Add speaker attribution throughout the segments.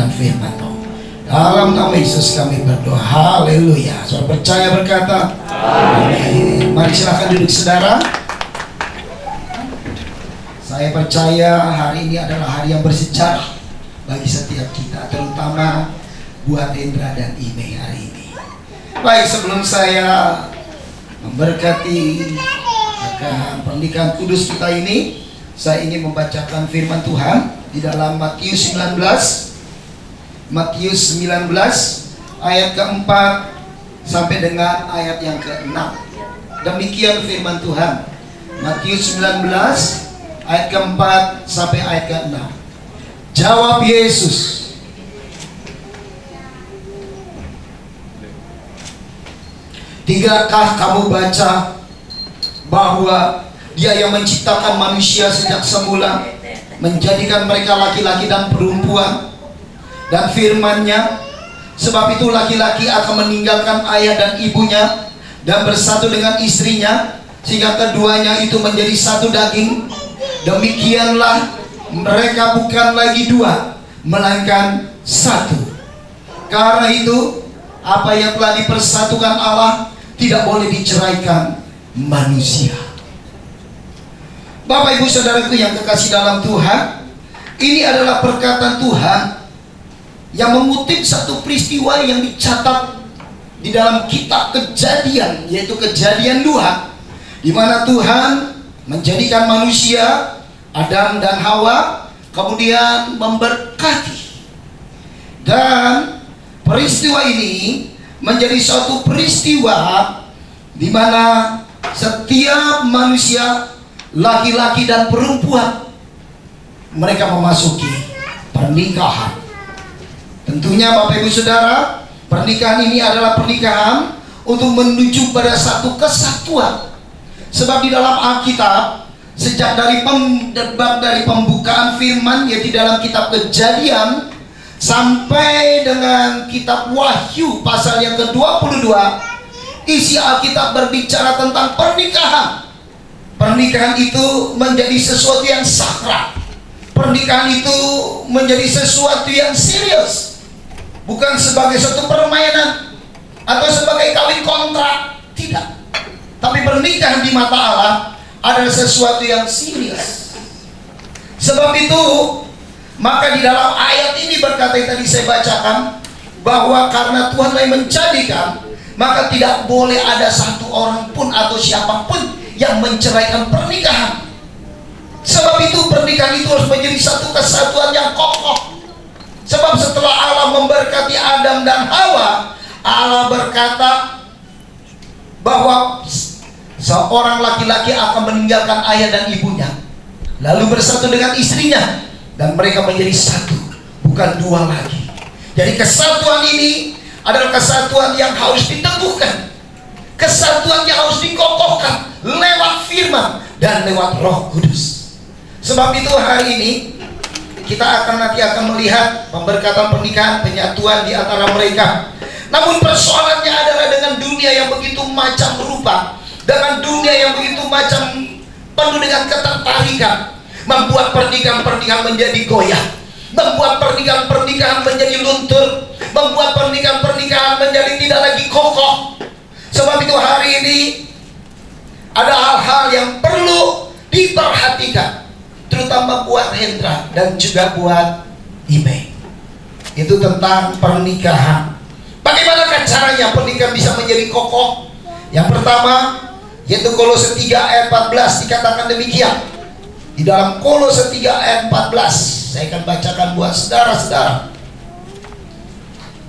Speaker 1: dengan firman-Mu. Dalam nama Yesus kami berdoa. Haleluya. Saudara percaya berkata amin. Mari silakan duduk saudara. Saya percaya hari ini adalah hari yang bersejarah bagi setiap kita, terutama buat Hendra dan Ime hari ini. Baik, sebelum saya memberkati akan pernikahan kudus kita ini, saya ingin membacakan firman Tuhan di dalam Matius 19 ayat keempat sampai dengan ayat yang ke-6. Demikian firman Tuhan. Matius 19 ayat keempat sampai ayat ke-6. Jawab Yesus, "Tidakkah kamu baca bahwa Dia yang menciptakan manusia sejak semula, menjadikan mereka laki-laki dan perempuan, dan firman-Nya, sebab itu laki-laki akan meninggalkan ayah dan ibunya dan bersatu dengan istrinya, sehingga keduanya itu menjadi satu daging. Demikianlah mereka bukan lagi dua, melainkan satu. Karena itu, apa yang telah dipersatukan Allah tidak boleh diceraikan manusia." Bapak ibu saudaraku yang kekasih dalam Tuhan, ini adalah perkataan Tuhan yang mengutip satu peristiwa yang dicatat di dalam kitab Kejadian, yaitu Kejadian 2, di mana Tuhan menjadikan manusia, Adam dan Hawa, kemudian memberkati. Dan peristiwa ini menjadi suatu peristiwa di mana setiap manusia, laki-laki dan perempuan, mereka memasuki pernikahan. Tentunya Bapak Ibu Saudara, pernikahan ini adalah pernikahan untuk menuju pada satu kesatuan. Sebab di dalam Alkitab, sejak dari pembukaan firman, yaitu dalam kitab Kejadian sampai dengan kitab Wahyu pasal yang ke-22, isi Alkitab berbicara tentang pernikahan. Pernikahan itu menjadi sesuatu yang sakral. Pernikahan itu menjadi sesuatu yang serius, bukan sebagai suatu permainan atau sebagai kawin kontrak, tidak. Tapi pernikahan di mata Allah adalah sesuatu yang serius. Sebab itu, maka di dalam ayat ini berkata yang tadi saya bacakan, bahwa karena Tuhan yang menjadikan, maka tidak boleh ada satu orang pun atau siapapun yang menceraikan pernikahan. Sebab itu pernikahan itu harus menjadi satu kesatuan yang kokoh. Sebab setelah Allah memberkati Adam dan Hawa, Allah berkata bahwa seorang laki-laki akan meninggalkan ayah dan ibunya, lalu bersatu dengan istrinya, dan mereka menjadi satu, bukan dua lagi. Jadi kesatuan ini adalah kesatuan yang harus diteguhkan, kesatuan yang harus dikokohkan lewat firman dan lewat Roh Kudus. Sebab itu hari ini kita nanti akan melihat pemberkatan pernikahan, penyatuan di antara mereka. Namun persoalannya adalah dengan dunia yang begitu macam rupa, dengan dunia yang begitu macam penuh dengan ketertarikan, membuat pernikahan-pernikahan menjadi goyah, membuat pernikahan-pernikahan menjadi luntur, membuat pernikahan-pernikahan menjadi tidak lagi kokoh. Sebab itu hari ini ada hal-hal yang perlu diperhatikan, terutama buat Hendra dan juga buat Ime. Itu tentang pernikahan. Bagaimana caranya pernikahan bisa menjadi kokoh? Yang pertama, yaitu Kolose 3 ayat 14 dikatakan demikian. Di dalam Kolose 3 ayat 14, saya akan bacakan buat saudara-saudara.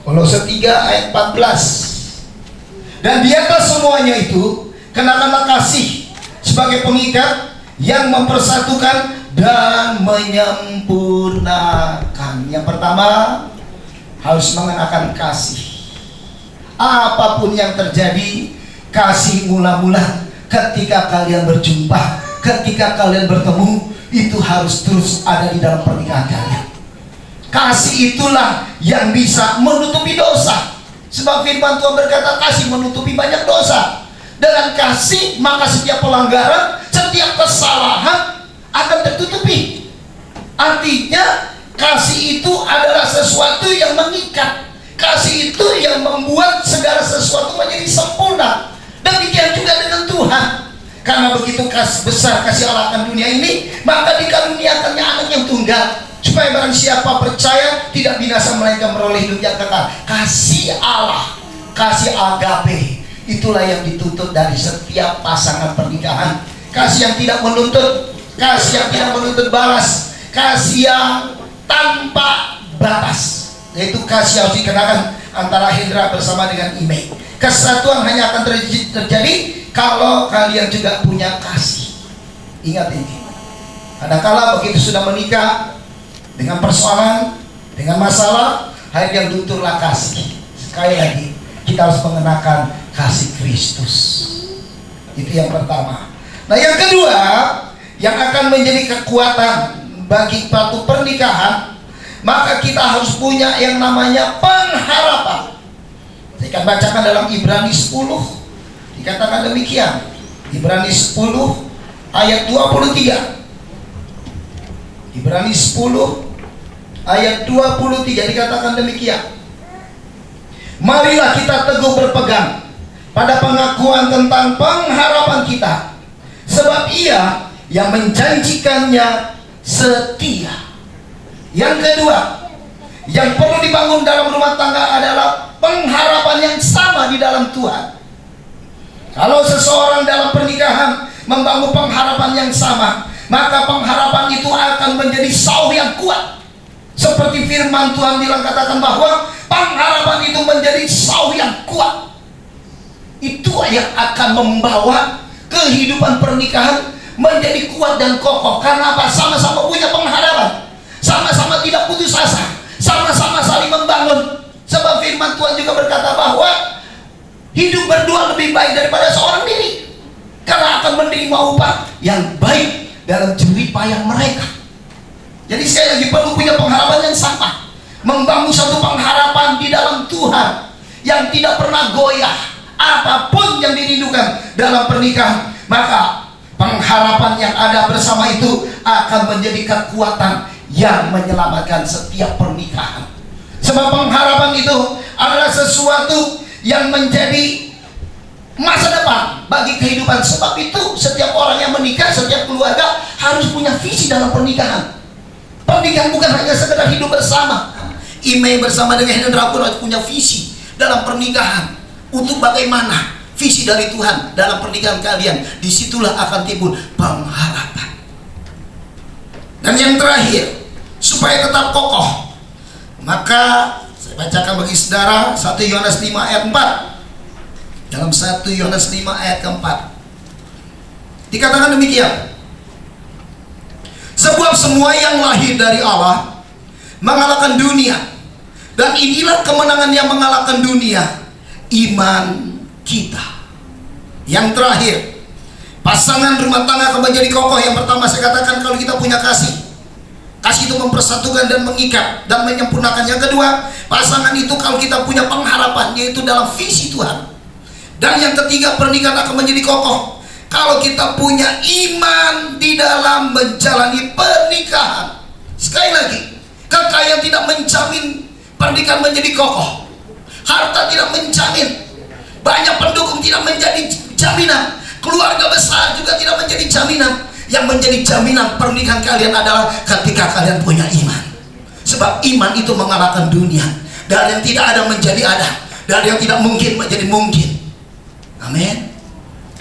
Speaker 1: Kolose 3 ayat 14. Dan di atas semuanya itu, kenakanlah kasih sebagai pengikat yang mempersatukan dan menyempurnakan. Yang pertama, harus mengenakan kasih. Apapun yang terjadi, kasih mula-mula ketika kalian berjumpa, ketika kalian bertemu, itu harus terus ada di dalam pernikahan kalian. Kasih itulah yang bisa menutupi dosa. Sebab firman Tuhan berkata kasih menutupi banyak dosa. Dengan kasih maka setiap pelanggaran, setiap kesalahan akan tertutupi. Artinya kasih itu adalah sesuatu kasih itu yang membuat segala sesuatu menjadi sempurna. Demikian juga dengan Tuhan. Karena begitu besar kasih Allah akan dunia ini, maka dikaruniakannya anak yang tunggal, supaya barang siapa percaya tidak binasa melainkan meroleh hidup yang kekal. Kasih Allah, kasih agape, itulah yang dituntut dari setiap pasangan pernikahan. Kasih yang tidak menuntut, kasih yang tidak menuntut balas, kasih yang tanpa batas, yaitu kasih yang harus dikenakan antara Hendra bersama dengan Ime. Kesatuan hanya akan terjadi kalau kalian juga punya kasih. Ingat ini. Kadangkala begitu sudah menikah, dengan persoalan, dengan masalah, hal yang lunturlah kasih. Sekali lagi, kita harus mengenakan kasih Kristus. Itu yang pertama. Nah, yang kedua, yang akan menjadi kekuatan bagi suatu pernikahan, maka kita harus punya yang namanya pengharapan. Saya akan bacakan dalam Ibrani 10. Dikatakan demikian. Ibrani 10 ayat 23. Ibrani 10 ayat 23 dikatakan demikian. Marilah kita teguh berpegang pada pengakuan tentang pengharapan kita, sebab Ia yang menjanjikannya setia. Yang kedua, yang perlu dibangun dalam rumah tangga adalah pengharapan yang sama di dalam Tuhan. Kalau seseorang dalam pernikahan membangun pengharapan yang sama, maka pengharapan itu akan menjadi sauh yang kuat. Seperti firman Tuhan bilang, katakan bahwa pengharapan itu menjadi sauh yang kuat. Itu yang akan membawa kehidupan pernikahan menjadi kuat dan kokoh. Karena apa? Sama-sama punya pengharapan, sama-sama tidak putus asa, sama-sama saling membangun. Sebab firman Tuhan juga berkata bahwa hidup berdua lebih baik daripada seorang diri, karena akan menerima upah yang baik dalam jerih payah mereka. Jadi sekali lagi perlu punya pengharapan yang sama, membangun satu pengharapan di dalam Tuhan yang tidak pernah goyah. Apapun yang dirindukan dalam pernikahan, maka pengharapan yang ada bersama itu akan menjadi kekuatan yang menyelamatkan setiap pernikahan. Sebab pengharapan itu adalah sesuatu yang menjadi masa depan bagi kehidupan. Sebab itu setiap orang yang menikah, setiap keluarga harus punya visi dalam pernikahan. Pernikahan bukan hanya sekedar hidup bersama. Ime bersama dengan Hendra pun harus punya visi dalam pernikahan. Untuk bagaimana visi dari Tuhan dalam pernikahan kalian, disitulah akan timbul pengharapan. Dan yang terakhir, supaya tetap kokoh, maka saya bacakan bagi saudara 1 Yohanes 5 ayat 4. Dalam 1 Yohanes 5 ayat keempat dikatakan demikian. Sebab semua yang lahir dari Allah mengalahkan dunia, dan inilah kemenangan yang mengalahkan dunia, iman kita. Yang terakhir, pasangan rumah tangga akan menjadi kokoh. Yang pertama saya katakan, kalau kita punya kasih. Kasih itu mempersatukan dan mengikat dan menyempurnakan. Yang kedua, pasangan itu kalau kita punya pengharapan, yaitu dalam visi Tuhan. Dan yang ketiga, pernikahan akan menjadi kokoh kalau kita punya iman di dalam menjalani pernikahan. Sekali lagi, kekayaan tidak menjamin pernikahan menjadi kokoh. Harta tidak menjamin, banyak pendukung tidak menjadi jaminan, keluarga besar juga tidak menjadi jaminan. Yang menjadi jaminan pernikahan kalian adalah ketika kalian punya iman. Sebab iman itu mengalahkan dunia. Dari yang tidak ada menjadi ada, dari yang tidak mungkin menjadi mungkin. Amin.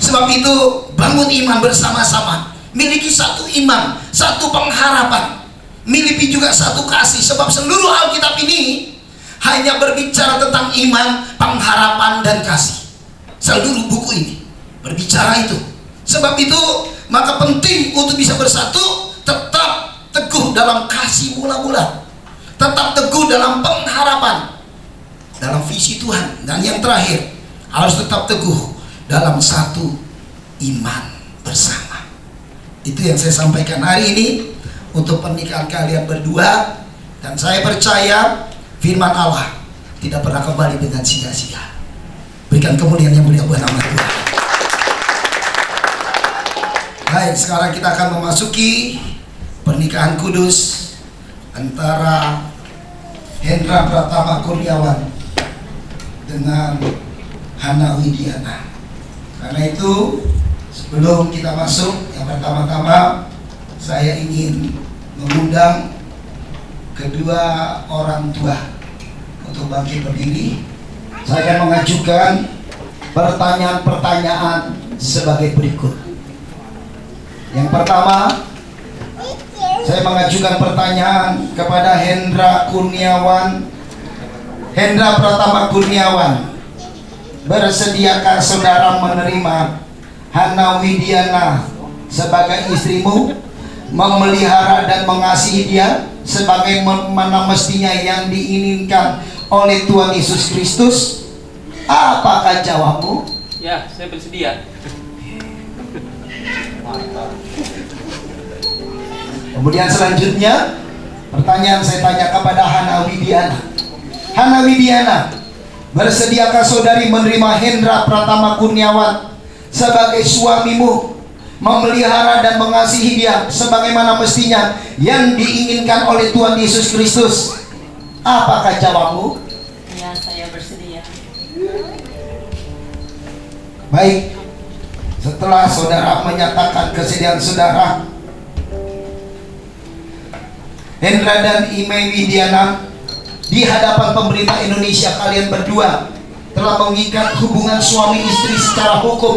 Speaker 1: Sebab itu bangun iman bersama-sama, miliki satu iman, satu pengharapan, miliki juga satu kasih. Sebab seluruh Alkitab ini hanya berbicara tentang iman, pengharapan, dan kasih. Seluruh buku ini berbicara itu. Sebab itu maka penting untuk bisa bersatu, tetap teguh dalam kasih mula-mula, tetap teguh dalam pengharapan, dalam visi Tuhan. Dan yang terakhir, harus tetap teguh dalam satu iman bersama. Itu yang saya sampaikan hari ini untuk pernikahan kalian berdua. Dan saya percaya firman Allah tidak pernah kembali dengan sia-sia. Berikan kemuliaan yang mulia buat nama Tuhan. Baik, sekarang kita akan memasuki pernikahan kudus antara Hendra Pratama Kurniawan dengan Hana Widiana. Karena itu sebelum kita masuk, yang pertama-tama saya ingin mengundang kedua orang tua untuk bangkit berdiri. Saya akan mengajukan pertanyaan-pertanyaan sebagai berikut. Yang pertama, saya mengajukan pertanyaan kepada Hendra Pratama Kurniawan. Bersediakah saudara menerima Hana Widiana sebagai istrimu, memelihara dan mengasihi dia sebagaimana mestinya yang diinginkan oleh Tuhan Yesus Kristus? Apakah jawabmu?
Speaker 2: Ya, saya bersedia.
Speaker 1: Kemudian selanjutnya, pertanyaan saya tanya kepada Hana Widiana. Hana Widiana, bersediakah saudari menerima Hendra Pratama Kurniawan sebagai suamimu, memelihara dan mengasihi dia sebagaimana mestinya yang diinginkan oleh Tuhan Yesus Kristus? Apakah jawabmu?
Speaker 3: Ya, saya bersedia.
Speaker 1: Baik, setelah saudara menyatakan kesediaan saudara, Hendra dan Ime Widiana, di hadapan pemerintah Indonesia kalian berdua telah mengikat hubungan suami istri secara hukum.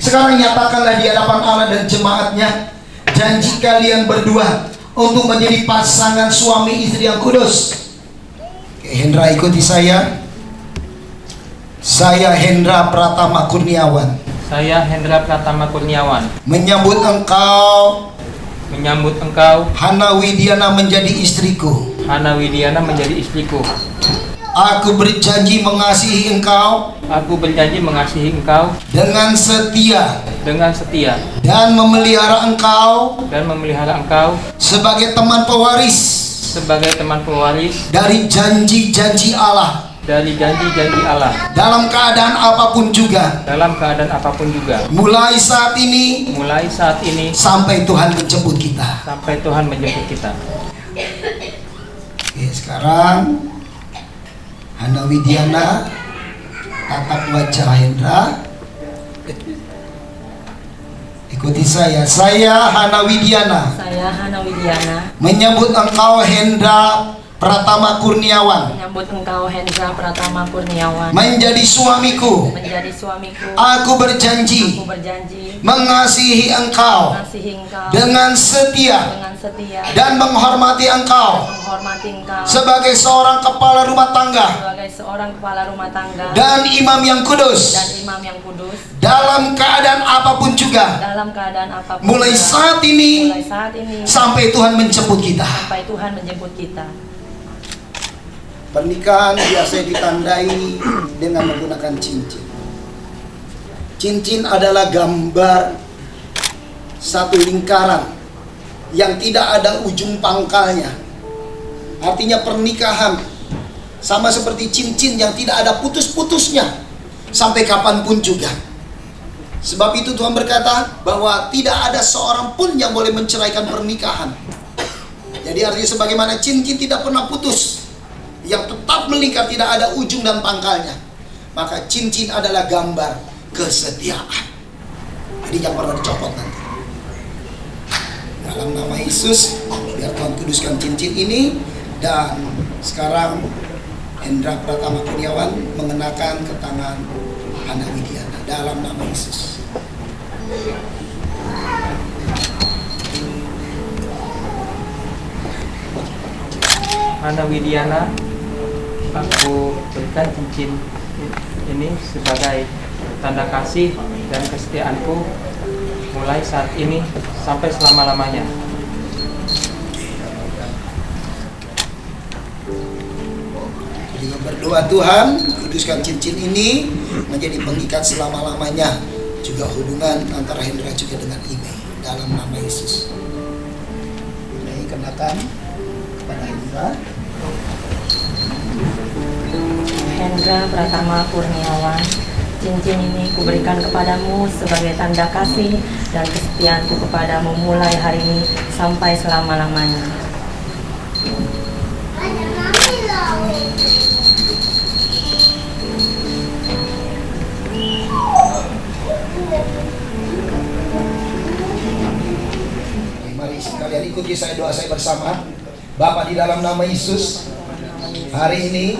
Speaker 1: Sekarang nyatakanlah di hadapan Allah dan jemaatnya janji kalian berdua untuk menjadi pasangan suami istri yang kudus. Oke, Hendra ikuti saya. Saya Hendra Pratama Kurniawan.
Speaker 2: Saya Hendra Pratama Kurniawan.
Speaker 1: Menyambut engkau Hana Widiana menjadi istriku.
Speaker 2: Hana Widiana menjadi istriku.
Speaker 1: Aku berjanji mengasihi engkau.
Speaker 2: Aku berjanji mengasihi engkau
Speaker 1: Dengan setia.
Speaker 2: Dan
Speaker 1: memelihara engkau. Sebagai teman pewaris. Dari janji-janji Allah. Dalam keadaan apapun juga. Mulai saat ini. Sampai Tuhan menjemput kita. Oke, sekarang Hana Widiana tatap wajah Hendra. Ikuti saya. Saya Hana Widiana. Menyambut engkau Hendra Pratama Kurniawan. Menjadi suamiku. Aku berjanji. Mengasihi engkau. Dengan setia. Dan menghormati engkau. Sebagai seorang kepala rumah tangga. Dan imam yang kudus. Dalam keadaan apapun juga. Mulai saat ini. Sampai Tuhan menjemput kita. Pernikahan biasanya ditandai dengan menggunakan cincin. Cincin adalah gambar satu lingkaran yang tidak ada ujung pangkalnya. Artinya pernikahan sama seperti cincin yang tidak ada putus-putusnya sampai kapanpun juga. Sebab itu Tuhan berkata bahwa tidak ada seorang pun yang boleh menceraikan pernikahan. Jadi artinya sebagaimana cincin tidak pernah putus, yang tetap melingkar, tidak ada ujung dan pangkalnya, maka cincin adalah gambar kesetiaan. Jadi jangan pernah dicopot nanti. Dalam nama Yesus, biar Tuhan kuduskan cincin ini. Dan sekarang Hendra Pratama Kurniawan mengenakan ke tangan Hana Widiana dalam nama Yesus.
Speaker 2: Hana Widiana, aku berikan cincin ini sebagai tanda kasih dan kesetiaanku mulai saat ini sampai selama-lamanya.
Speaker 1: Jadi berdoa Tuhan, kuduskan cincin ini menjadi pengikat selama-lamanya, juga hubungan antara Hendra juga dengan Ime dalam nama Yesus. Ini kenakan kepada Hendra.
Speaker 3: Hendra Pratama Kurniawan, cincin ini kuberikan kepadamu sebagai tanda kasih dan kesetiaanku kepadamu mulai hari ini sampai selama-lamanya.
Speaker 1: berdoa saya bersama. Bapa, di dalam nama Yesus, hari ini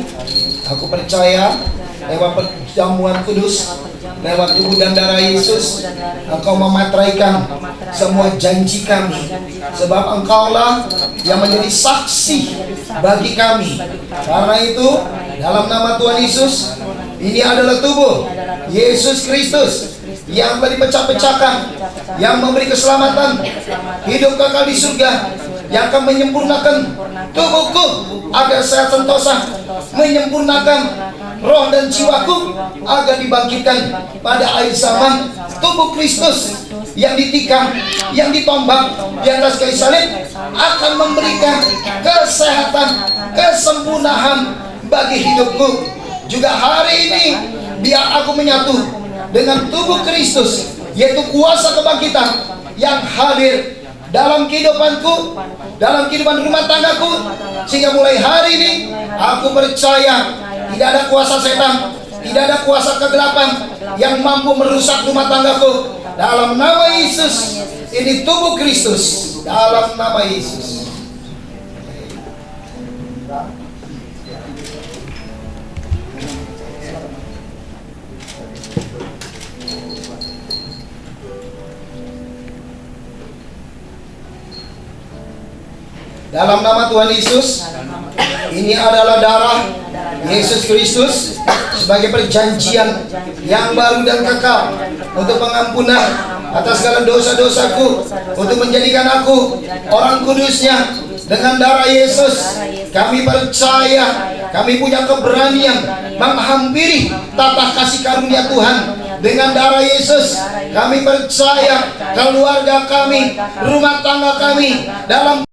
Speaker 1: aku percaya lewat perjamuan kudus, lewat tubuh dan darah Yesus, Engkau memateraikan semua janji kami, sebab Engkaulah yang menjadi saksi bagi kami. Karena itu, dalam nama Tuhan Yesus, ini adalah tubuh Yesus Kristus yang telah dipecah-pecahkan, yang memberi keselamatan, hidup kekal di surga, yang akan menyempurnakan tubuhku agar sehat sentosa, menyempurnakan roh dan jiwaku agar dibangkitkan pada akhir zaman. Tubuh Kristus yang ditikam, yang ditombak di atas kayu salib akan memberikan kesehatan, kesempurnaan bagi hidupku. Juga hari ini biar aku menyatu dengan tubuh Kristus, yaitu kuasa kebangkitan yang hadir dalam kehidupanku, dalam kehidupan rumah tanggaku, sehingga mulai hari ini aku percaya tidak ada kuasa setan, tidak ada kuasa kegelapan yang mampu merusak rumah tanggaku. Dalam nama Yesus, ini tubuh Kristus. Dalam nama Yesus. Dalam nama Tuhan Yesus, ini adalah darah Yesus Kristus sebagai perjanjian yang baru dan kekal untuk pengampunan atas segala dosa-dosaku, untuk menjadikan aku orang kudusnya. Dengan darah Yesus kami percaya, kami punya keberanian menghampiri tata kasih karunia Tuhan. Dengan darah Yesus kami percaya keluarga kami, rumah tangga kami dalam